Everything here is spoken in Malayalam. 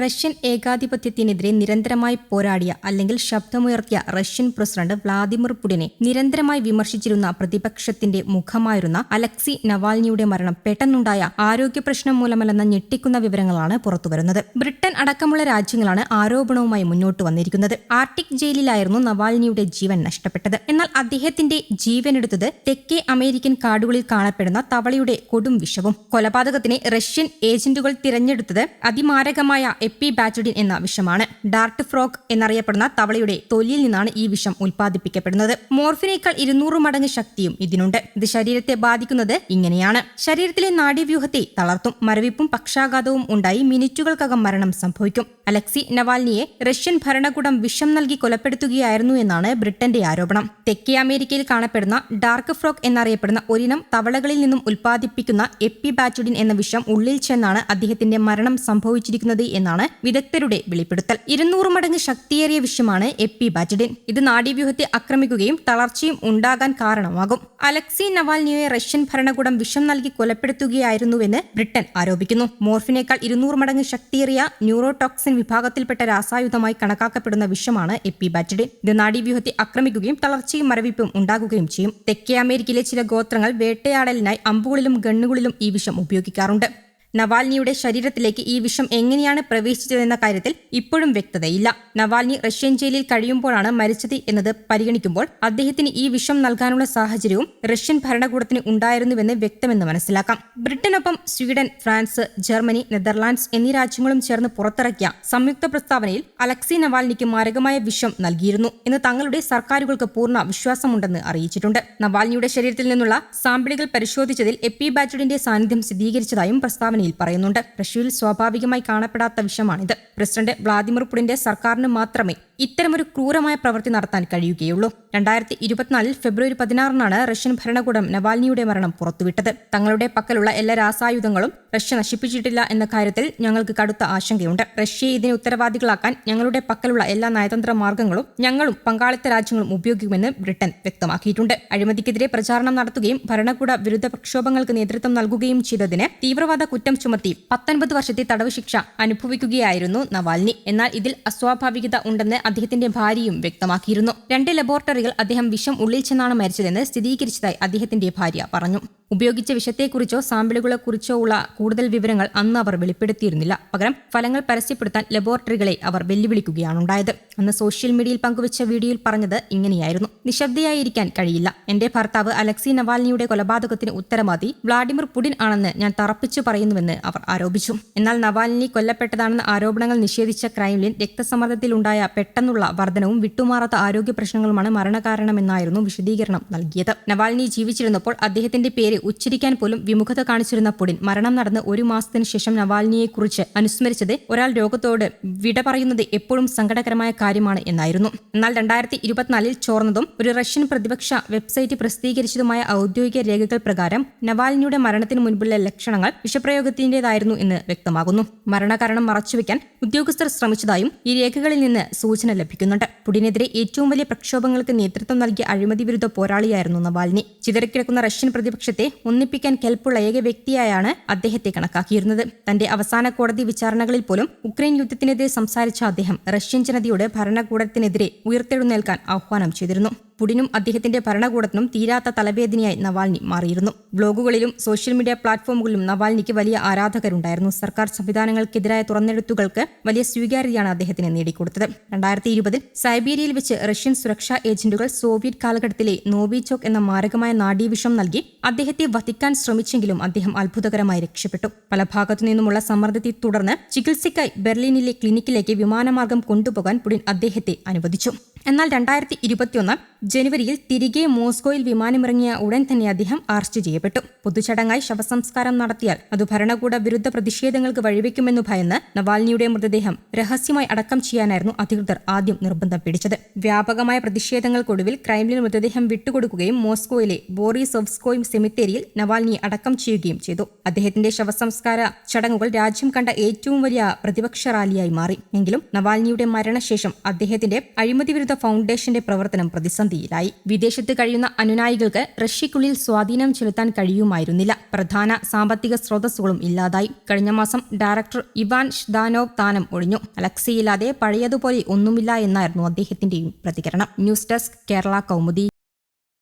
റഷ്യൻ ഏകാധിപത്യത്തിനെതിരെ നിരന്തരമായി പോരാടിയ അല്ലെങ്കിൽ ശബ്ദമുയർത്തിയ റഷ്യൻ പ്രസിഡന്റ് വ്ളാദിമിർ പുടിനെ നിരന്തരമായി വിമർശിച്ചിരുന്ന പ്രതിപക്ഷത്തിന്റെ മുഖമായിരുന്ന അലക്സി നവാൽനിയുടെ മരണം പെട്ടെന്നുണ്ടായ ആരോഗ്യ പ്രശ്നം മൂലമല്ലെന്ന ഞെട്ടിക്കുന്ന വിവരങ്ങളാണ് പുറത്തുവരുന്നത്. ബ്രിട്ടൻ അടക്കമുള്ള രാജ്യങ്ങളാണ് ആരോപണവുമായി മുന്നോട്ട് വന്നിരിക്കുന്നത്. ആർട്ടിക് ജയിലിലായിരുന്നു നവാൽനിയുടെ ജീവൻ നഷ്ടപ്പെട്ടത്. എന്നാൽ അദ്ദേഹത്തിന്റെ ജീവനെടുത്തത് തെക്കേ അമേരിക്കൻ കാടുകളിൽ കാണപ്പെടുന്ന തവളയുടെ കൊടും വിഷവും. കൊലപാതകത്തിന് റഷ്യൻ ഏജന്റുകൾ തിരഞ്ഞെടുത്തത് അതിമാരകമായ എപ്പിബാറ്റിഡിൻ എന്ന വിഷമാണ്. ഡാർട്ട് ഫ്രോഗ് എന്നറിയപ്പെടുന്ന തവളയുടെ തൊലിയിൽ നിന്നാണ് ഈ വിഷം ഉൽപ്പാദിപ്പിക്കപ്പെടുന്നത്. മോർഫിനേക്കാൾ 200 മടങ്ങ് ശക്തിയും ഇതിനുണ്ട്. ഇത് ശരീരത്തെ ബാധിക്കുന്നത് ഇങ്ങനെയാണ്. ശരീരത്തിലെ നാഡീവ്യൂഹത്തെ തളർത്തും. മരവിപ്പും പക്ഷാഘാതവും ഉണ്ടായി മിനിറ്റുകൾക്കകം മരണം സംഭവിക്കും. അലക്സി നവാൽനിയെ റഷ്യൻ ഭരണകൂടം വിഷം നൽകി കൊലപ്പെടുത്തുകയായിരുന്നു എന്നാണ് ബ്രിട്ടന്റെ ആരോപണം. തെക്കേ അമേരിക്കയിൽ കാണപ്പെടുന്ന ഡാർക്ക് ഫ്രോഗ് എന്നറിയപ്പെടുന്ന ഒരിനം തവളകളിൽ നിന്നും ഉൽപ്പാദിപ്പിക്കുന്ന എപ്പിബാറ്റിഡിൻ എന്ന വിഷം ഉള്ളിൽ ചെന്നാണ് അദ്ദേഹത്തിന്റെ മരണം സംഭവിച്ചിരിക്കുന്നത് എന്നാണ് വിദഗ്ധരുടെ വെളിപ്പെടുത്തൽ. 200 മടങ്ങ് ശക്തിയേറിയ വിഷമാണ് എപ്പിബാറ്റിഡിൻ. ഇത് നാഡീവ്യൂഹത്തെ ആക്രമിക്കുകയും തളർച്ചയും ഉണ്ടാകാൻ കാരണമാകും. അലക്സി നവാൽനിയെ റഷ്യൻ ഭരണകൂടം വിഷം നൽകി കൊലപ്പെടുത്തുകയായിരുന്നുവെന്ന് ബ്രിട്ടൻ ആരോപിക്കുന്നു. മോർഫിനേക്കാൾ 200 മടങ്ങ് ശക്തിയേറിയ ന്യൂറോടോക്സിൻ വിഭാഗത്തിൽപ്പെട്ട രാസായുധമായി കണക്കാക്കപ്പെടുന്ന വിഷമാണ് എപ്പിബാറ്റിഡിൻ. ഇത് നാഡീവ്യൂഹത്തെ ആക്രമിക്കുകയും തളർച്ചയും മരവിപ്പും ഉണ്ടാകുകയും ചെയ്യും. തെക്കേ അമേരിക്കയിലെ ചില ഗോത്രങ്ങൾ വേട്ടയാടലിനായി അമ്പുകളിലും ഗണ്ണുകളിലും ഈ വിഷം ഉപയോഗിക്കാറുണ്ട്. നവാൽനിയുടെ ശരീരത്തിലേക്ക് ഈ വിഷം എങ്ങനെയാണ് പ്രവേശിച്ചതെന്ന കാര്യത്തിൽ ഇപ്പോഴും വ്യക്തതയില്ല. നവാൽനി റഷ്യൻ ജയിലിൽ കഴിയുമ്പോഴാണ് മരിച്ചത് എന്നത് പരിഗണിക്കുമ്പോൾ അദ്ദേഹത്തിന് ഈ വിഷം നൽകാനുള്ള സാഹചര്യവും റഷ്യൻ ഭരണകൂടത്തിന് ഉണ്ടായിരുന്നുവെന്ന് വ്യക്തമെന്ന് മനസ്സിലാക്കാം. ബ്രിട്ടനൊപ്പം സ്വീഡൻ, ഫ്രാൻസ്, ജർമ്മനി, നെതർലാൻഡ്സ് എന്നീ രാജ്യങ്ങളും ചേർന്ന് പുറത്തിറക്കിയ സംയുക്ത പ്രസ്താവനയിൽ അലക്സി നവാൽനിക്ക് മാരകമായ വിഷം നൽകിയിരുന്നു എന്ന് തങ്ങളുടെ സർക്കാരുകൾക്ക് പൂർണ്ണ വിശ്വാസമുണ്ടെന്ന് അറിയിച്ചിട്ടുണ്ട്. നവാൽനിയുടെ ശരീരത്തിൽ നിന്നുള്ള സാമ്പിളുകൾ പരിശോധിച്ചതിൽ എപ്പിബാറ്റിഡിന്റെ സാന്നിധ്യം സ്ഥിരീകരിച്ചതായും പ്രസ്താവന പറയുന്നുണ്ട്. റഷ്യയിൽ സ്വാഭാവികമായി കാണപ്പെടാത്ത വിഷമാണിത്. പ്രസിഡന്റ് വ്ളാദിമിർ പുടിന്റെ സർക്കാരിന് മാത്രമേ ഇത്തരമൊരു ക്രൂരമായ പ്രവൃത്തി നടത്താൻ കഴിയുകയുള്ളൂ. 2024 ഫെബ്രുവരി 16 റഷ്യൻ ഭരണകൂടം നവാൽനിയുടെ മരണം പുറത്തുവിട്ടത്. തങ്ങളുടെ പക്കലുള്ള എല്ലാ രാസായുധങ്ങളും റഷ്യ നശിപ്പിച്ചിട്ടില്ല എന്ന കാര്യത്തിൽ ഞങ്ങൾക്ക് കടുത്ത ആശങ്കയുണ്ട്. റഷ്യയെ ഇതിന് ഉത്തരവാദികളാക്കാൻ ഞങ്ങളുടെ പക്കലുള്ള എല്ലാ നയതന്ത്ര മാർഗങ്ങളും ഞങ്ങളും പങ്കാളിത്ത രാജ്യങ്ങളും ഉപയോഗിക്കുമെന്ന് ബ്രിട്ടൻ വ്യക്തമാക്കിയിട്ടുണ്ട്. അഴിമതിക്കെതിരെ പ്രചാരണം നടത്തുകയും ഭരണകൂട വിരുദ്ധ പ്രക്ഷോഭങ്ങൾക്ക് നേതൃത്വം നൽകുകയും ചെയ്തതിന് തീവ്രവാദ കുറ്റം ചുമത്തി 19 വർഷത്തെ തടവ് ശിക്ഷ അനുഭവിക്കുകയായിരുന്നു നവാൽനി. എന്നാൽ ഇതിൽ അസ്വാഭാവികത ഉണ്ടെന്ന് അദ്ദേഹത്തിന്റെ ഭാര്യയും വ്യക്തമാക്കിയിരുന്നു. 2 ലബോറട്ടറികൾ അദ്ദേഹം വിഷം ഉള്ളിൽ ചെന്നാണ് മരിച്ചതെന്ന് സ്ഥിരീകരിച്ചതായി അദ്ദേഹത്തിന്റെ ഭാര്യ പറഞ്ഞു. ഉപയോഗിച്ച വിഷത്തെക്കുറിച്ചോ സാമ്പിളുകളെക്കുറിച്ചോ ഉള്ള കൂടുതൽ വിവരങ്ങൾ അന്ന് അവർ വെളിപ്പെടുത്തിയിരുന്നില്ല. പകരം ഫലങ്ങൾ പരസ്യപ്പെടുത്താൻ ലബോറട്ടറികളെ അവർ വെല്ലുവിളിക്കുകയാണുണ്ടായത്. അന്ന് സോഷ്യൽ മീഡിയയിൽ പങ്കുവച്ച വീഡിയോയിൽ പറഞ്ഞത് ഇങ്ങനെയായിരുന്നു: നിശബ്ദയായിരിക്കാൻ കഴിയില്ല. എന്റെ ഭർത്താവ് അലക്സി നവാൽനിയുടെ കൊലപാതകത്തിന് ഉത്തരവാദി വ്ളാഡിമിർ പുടിൻ ആണെന്ന് ഞാൻ തറപ്പിച്ചു പറയുന്നുവെന്ന് അവർ ആരോപിച്ചു. എന്നാൽ നവാൽനി കൊല്ലപ്പെട്ടതാണെന്ന ആരോപണങ്ങൾ നിഷേധിച്ച ക്രൈംലിൻ രക്തസമ്മർദ്ദത്തിലുണ്ടായ പെട്ടെന്നുള്ള വർധനവും വിട്ടുമാറാത്ത ആരോഗ്യ പ്രശ്നങ്ങളുമാണ് മരണകാരണമെന്നായിരുന്നു വിശദീകരണം നൽകിയത്. നവാൽനി ജീവിച്ചിരുന്നപ്പോൾ അദ്ദേഹത്തിന്റെ പേര് ഉച്ചരിക്കാൻ പോലും വിമുഖത കാണിച്ചിരുന്ന പുടിൻ മരണം നടന്ന് 1 മാസത്തിന് ശേഷം നവാൽനിയെക്കുറിച്ച് അനുസ്മരിച്ചത് ഒരാൾ രോഗത്തോട് വിട പറയുന്നത് എപ്പോഴും സങ്കടകരമായ കാര്യമാണ് എന്നായിരുന്നു. എന്നാൽ 2024 ചോർന്നതും ഒരു റഷ്യൻ പ്രതിപക്ഷ വെബ്സൈറ്റ് പ്രസിദ്ധീകരിച്ചതുമായ ഔദ്യോഗിക രേഖകൾ പ്രകാരം നവാൽനിയുടെ മരണത്തിന് മുൻപുള്ള ലക്ഷണങ്ങൾ വിഷപ്രയോഗത്തിന്റേതായിരുന്നു എന്ന് വ്യക്തമാകുന്നു. മരണകാരണം മറച്ചുവെക്കാൻ ഉദ്യോഗസ്ഥർ ശ്രമിച്ചതായും ഈ രേഖകളിൽ നിന്ന് സൂചന ലഭിക്കുന്നുണ്ട്. പുടിനെതിരെ ഏറ്റവും വലിയ പ്രക്ഷോഭങ്ങൾക്ക് നേതൃത്വം നൽകിയ അഴിമതി വിരുദ്ധ പോരാളിയായിരുന്നു നവാൽനി. ചിതറിക്കിടക്കുന്ന റഷ്യൻ പ്രതിപക്ഷത്തെ ഒന്നിപ്പിക്കാൻ കെൽപ്പുള്ള ഏക വ്യക്തിയായാണ് അദ്ദേഹത്തെ കണക്കാക്കിയിരുന്നത്. തന്റെ അവസാന കോടതി വിചാരണകളിൽ പോലും ഉക്രൈൻ യുദ്ധത്തിനെതിരെ സംസാരിച്ച അദ്ദേഹം റഷ്യൻ ജനതയോട് ഭരണകൂടത്തിനെതിരെ ഉയർത്തെഴുന്നേൽക്കാൻ ആഹ്വാനം ചെയ്തിരുന്നു. പുടിനും അദ്ദേഹത്തിന്റെ ഭരണകൂടത്തിനും തീരാത്ത തലവേദനയായി നവാൽനി മാറിയിരുന്നു. ബ്ലോഗുകളിലും സോഷ്യൽ മീഡിയ പ്ലാറ്റ്ഫോമുകളിലും നവാൽനിക്ക് വലിയ ആരാധകരുണ്ടായിരുന്നു. സർക്കാർ സംവിധാനങ്ങൾക്കെതിരായ തുറന്നെഴുത്തുകൾക്ക് വലിയ സ്വീകാര്യതയാണ് അദ്ദേഹത്തിന് നേടിക്കൊടുത്തത്. 2020 സൈബീരിയയിൽ വെച്ച് റഷ്യൻ സുരക്ഷാ ഏജന്റുകൾ സോവിയറ്റ് കാലഘട്ടത്തിലെ നോവിചോക്ക് എന്ന മാരകമായ നാഡീവിഷം നൽകി അദ്ദേഹത്തെ വധിക്കാൻ ശ്രമിച്ചെങ്കിലും അദ്ദേഹം അത്ഭുതകരമായി രക്ഷപ്പെട്ടു. പല ഭാഗത്തു നിന്നുമുള്ള സമ്മർദ്ദത്തെ തുടർന്ന് ചികിത്സയ്ക്കായി ബെർലിനിലെ ക്ലിനിക്കിലേക്ക് വിമാനമാർഗം കൊണ്ടുപോകാൻ പുടിൻ അദ്ദേഹത്തെ അനുവദിച്ചു. എന്നാൽ 2021 ജനുവരിയിൽ തിരികെ മോസ്കോയിൽ വിമാനമിറങ്ങിയ ഉടൻ തന്നെ അദ്ദേഹം അറസ്റ്റ് ചെയ്യപ്പെട്ടു. പൊതുചടങ്ങായി ശവസംസ്കാരം നടത്തിയാൽ അത് ഭരണകൂട വിരുദ്ധ പ്രതിഷേധങ്ങൾക്ക് വഴിവെക്കുമെന്നു ഭയന്ന് നവാൽനിയുടെ മൃതദേഹം രഹസ്യമായി അടക്കം ചെയ്യാനായിരുന്നു അധികൃതർ ആദ്യം നിർബന്ധം പിടിച്ചത്. വ്യാപകമായ പ്രതിഷേധങ്ങൾക്കൊടുവിൽ ക്രൈംലിൻ മൃതദേഹം വിട്ടുകൊടുക്കുകയും മോസ്കോയിലെ ബോറിസോവ്സ്കോയ് സെമിത്തേരിയിൽ നവാൽനിയെ അടക്കം ചെയ്യുകയും ചെയ്തു. അദ്ദേഹത്തിന്റെ ശവസംസ്കാര ചടങ്ങുകൾ രാജ്യം കണ്ട ഏറ്റവും വലിയ പ്രതിപക്ഷ റാലിയായി മാറി. എങ്കിലും നവാൽനിയുടെ മരണശേഷം അദ്ദേഹത്തിന്റെ അഴിമതി വിരുദ്ധ ഫൗണ്ടേഷന്റെ പ്രവർത്തനം പ്രതിസന്ധിയിലായി. വിദേശത്ത് കഴിയുന്ന അനുനായികൾക്ക് റഷ്യയ്ക്കുള്ളിൽ സ്വാധീനം ചെലുത്താൻ കഴിയുമായിരുന്നില്ല. പ്രധാന സാമ്പത്തിക സ്രോതസ്സുകളും ഇല്ലാതായി. കഴിഞ്ഞ മാസം ഡയറക്ടർ ഇവാൻ ഷ്ദാനോവ് സ്ഥാനം ഒഴിഞ്ഞു. അലക്സിയില്ലാതെ പഴയതുപോലെ ഒന്നുമില്ല എന്നായിരുന്നു അദ്ദേഹത്തിന്റെയും പ്രതികരണം. News desk Kerala Kaumudi.